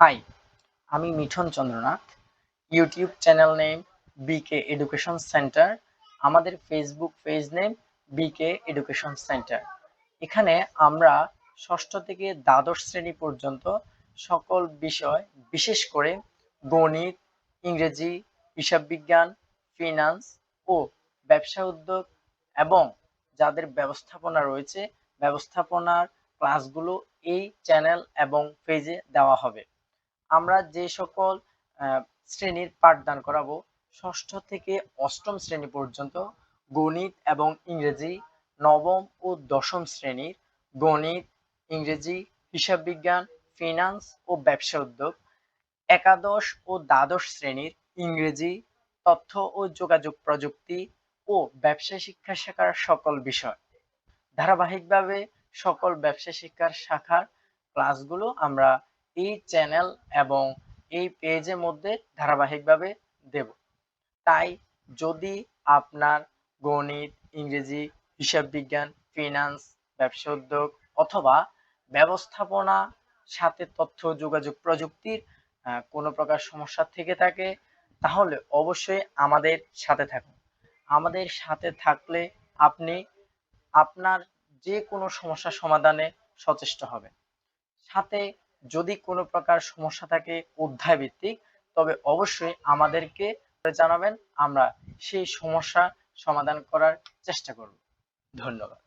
High, আমি Mithun Chandranath. YouTube channel name BK education centre, আমাদের Facebook page name BK education centre. এখানে আমরা ষষ্ঠ থেকে দ্বাদশ শ্রেণী পর্যন্ত সকল বিষয়, বিশেষ করে গণিত, ইংরেজি, হিসাব বিজ্ঞান, ফিনান্স ও ব্যবসা উদ্যোগ এবং যাদের ব্যবস্থাপনা রয়েছে, ব্যবস্থাপনার ক্লাসগুলো এই চ্যানেল এবং পেজে দেওয়া হবে। আমরা যে সকল শ্রেণীর পাঠদান করাবো, ষষ্ঠ থেকে অষ্টম শ্রেণী পর্যন্ত গণিত এবং ইংরেজি, নবম ও দশম শ্রেণীর গণিত, ইংরেজি, হিসাব বিজ্ঞান, ফিনান্স ও ব্যবসা উদ্যোগ, একাদশ ও দ্বাদশ শ্রেণীর ইংরেজি, তথ্য ও যোগাযোগ প্রযুক্তি ও ব্যবসা শিক্ষা শাখার সকল বিষয়। ধারাবাহিকভাবে সকল ব্যবসা শিক্ষার শাখার ক্লাসগুলো আমরা এই চ্যানেল এবং এই পেজের মধ্যে ধারাবাহিকভাবে দেব। তাই যদি আপনার গণিত, ইংরেজি, হিসাব বিজ্ঞান, ফিনান্স, ব্যবসা উদ্যোগ অথবা ব্যবস্থাপনা সাথে তথ্য যোগাযোগ প্রযুক্তির কোনো প্রকার সমস্যা থেকে থাকে, তাহলে অবশ্যই আমাদের সাথে থাকুন। আমাদের সাথে থাকলে আপনি আপনার যে কোনো সমস্যা সমাধানে সচেষ্ট হবেন। সাথে যদি কোনো প্রকার সমস্যা থাকে অধ্যায় ভিত্তিক, তবে অবশ্যই আমাদেরকে জানাবেন, আমরা সেই সমস্যা সমাধান করার চেষ্টা করব। ধন্যবাদ।